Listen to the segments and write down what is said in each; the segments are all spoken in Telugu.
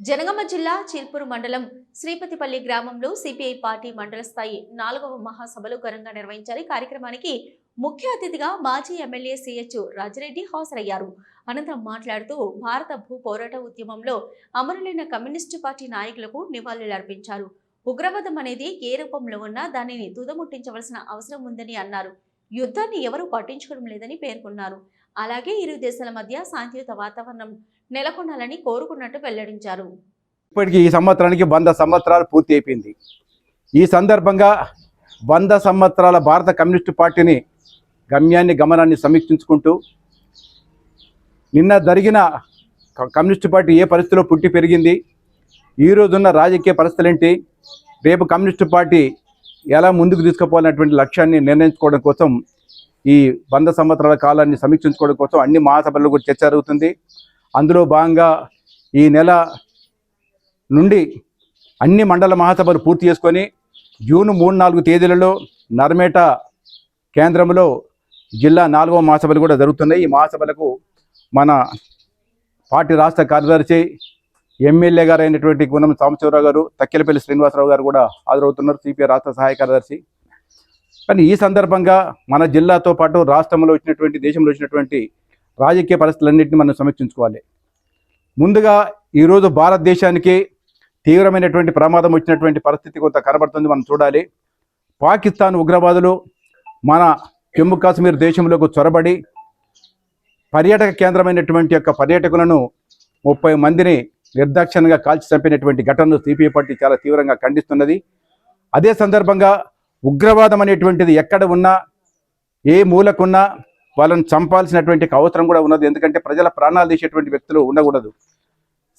జనగామ జిల్లా చిల్పూరు మండలం శ్రీపతిపల్లి గ్రామంలో సిపిఐ పార్టీ మండల స్థాయి 4వ మహాసభలు ఘనంగా నిర్వహించారు. కార్యక్రమానికి ముఖ్య అతిథిగా మాజీ ఎమ్మెల్యే సిహెచ్ రాజిరెడ్డి హాజరయ్యారు. అనంతరం మాట్లాడుతూ భారత భూ పోరాట ఉద్యమంలో అమరులైన కమ్యూనిస్టు పార్టీ నాయకులకు నివాళులర్పించారు. ఉగ్రవాదం అనేది ఏ రూపంలో ఉన్నా దానిని తుదముట్టించవలసిన అవసరం ఉందని అన్నారు. యుద్ధాన్ని ఎవరూ పట్టించుకోవడం లేదని పేర్కొన్నారు. అలాగే ఇరు దేశాల మధ్య శాంతియుత వాతావరణం నెలకొనాలని కోరుకున్నట్టు వెల్లడించారు. ఇప్పటికి ఈ సంవత్సరానికి 100 సంవత్సరాలు పూర్తి అయిపోయింది. ఈ సందర్భంగా 100 సంవత్సరాల భారత కమ్యూనిస్టు పార్టీని గమనాన్ని సమీక్షించుకుంటూ నిన్న జరిగిన కమ్యూనిస్టు పార్టీ ఏ పరిస్థితిలో పుట్టి పెరిగింది, ఈ రోజున్న రాజకీయ పరిస్థితులు ఏంటి, రేపు కమ్యూనిస్టు పార్టీ ఎలా ముందుకు తీసుకుపోవాలనేటువంటి లక్ష్యాన్ని నిర్ణయించుకోవడం కోసం ఈ 100 సంవత్సరాల కాలాన్ని సమీక్షించుకోవడం కోసం అన్ని మహాసభల్లో కూడా చర్చ జరుగుతుంది. అందులో భాగంగా ఈ నెల నుండి అన్ని మండల మహాసభలు పూర్తి చేసుకొని జూన్ 3-4 తేదీలలో నర్మేట కేంద్రంలో జిల్లా 4వ మహాసభలు కూడా జరుగుతున్నాయి. ఈ మహాసభలకు మన పార్టీ రాష్ట్ర కార్యదర్శి ఎమ్మెల్యే గారు అయినటువంటి గుణం సాంబశివరావు గారు, తక్కెలపల్లి శ్రీనివాసరావు గారు కూడా హాజరవుతున్నారు, సిపిఐ రాష్ట్ర సహాయ కార్యదర్శి. కానీ ఈ సందర్భంగా మన జిల్లాతో పాటు రాష్ట్రంలో వచ్చినటువంటి దేశంలో వచ్చినటువంటి రాజకీయ పరిస్థితులన్నింటినీ మనం సమీక్షించుకోవాలి. ముందుగా ఈరోజు భారతదేశానికి తీవ్రమైనటువంటి ప్రమాదం వచ్చినటువంటి పరిస్థితి కొంత కనబడుతుంది, మనం చూడాలి. పాకిస్తాన్ ఉగ్రవాదులు మన జమ్మూ కాశ్మీర్ దేశంలోకి చొరబడి పర్యాటక కేంద్రమైనటువంటి యొక్క పర్యాటకులను 30 మందిని నిర్దాక్షిణ్యంగా కాల్చి చంపినటువంటి ఘటనను సిపిఐ పార్టీ చాలా తీవ్రంగా ఖండిస్తున్నది. అదే సందర్భంగా ఉగ్రవాదం అనేటువంటిది ఎక్కడ ఉన్నా, ఏ మూలకున్నా వాళ్ళని చంపాల్సినటువంటి అవసరం కూడా ఉన్నది. ఎందుకంటే ప్రజల ప్రాణాలు తీసేటువంటి వ్యక్తులు ఉండకూడదు.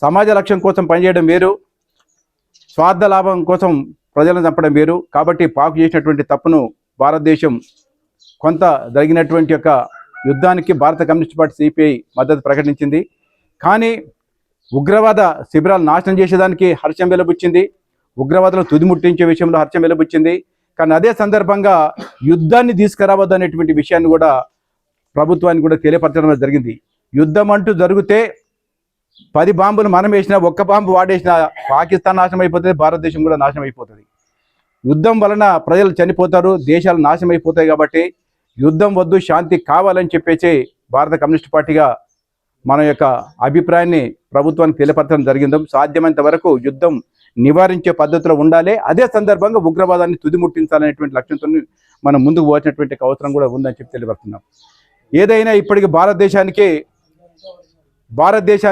సమాజ లక్ష్యం కోసం పనిచేయడం వేరు, స్వార్థ లాభం కోసం ప్రజలను చంపడం వేరు. కాబట్టి పాక్ చేసినటువంటి తప్పును భారతదేశం కొంత జరిగినటువంటి యొక్క యుద్ధానికి భారత కమ్యూనిస్ట్ పార్టీ సిపిఐ మద్దతు ప్రకటించింది. కానీ ఉగ్రవాద శిబిరాలు నాశనం చేసేదానికి హర్షం వెలుబుచ్చింది, ఉగ్రవాదులను తుదిముట్టించే విషయంలో హర్షం వెలుబుచ్చింది. కానీ అదే సందర్భంగా యుద్ధాన్ని తీసుకురావద్దు అనేటువంటి విషయాన్ని కూడా ప్రభుత్వానికి కూడా తెలియపరచడం జరిగింది. యుద్ధం అంటూ జరిగితే 10 బాంబులు మనం వేసినా, 1 బాంబు వాడేసినా పాకిస్తాన్ నాశనం అయిపోతుంది, భారతదేశం కూడా నాశనం అయిపోతుంది. యుద్ధం వలన ప్రజలు చనిపోతారు, దేశాలు నాశనం అయిపోతాయి. కాబట్టి యుద్ధం వద్దు, శాంతి కావాలని చెప్పేసి భారత కమ్యూనిస్ట్ పార్టీగా మన యొక్క అభిప్రాయాన్ని ప్రభుత్వానికి తెలియపరచడం జరిగింది. సాధ్యమైనంత వరకు యుద్ధం నివారించే పద్ధతిలో ఉండాలి. అదే సందర్భంగా ఉగ్రవాదాన్ని తుదిముట్టించాలనేటువంటి లక్ష్యంతో మనం ముందుకు పోవాల్సినటువంటి అవసరం కూడా ఉందని చెప్పి తెలియపరుస్తున్నాం. ఏదైనా ఇప్పటికి భారతదేశానికి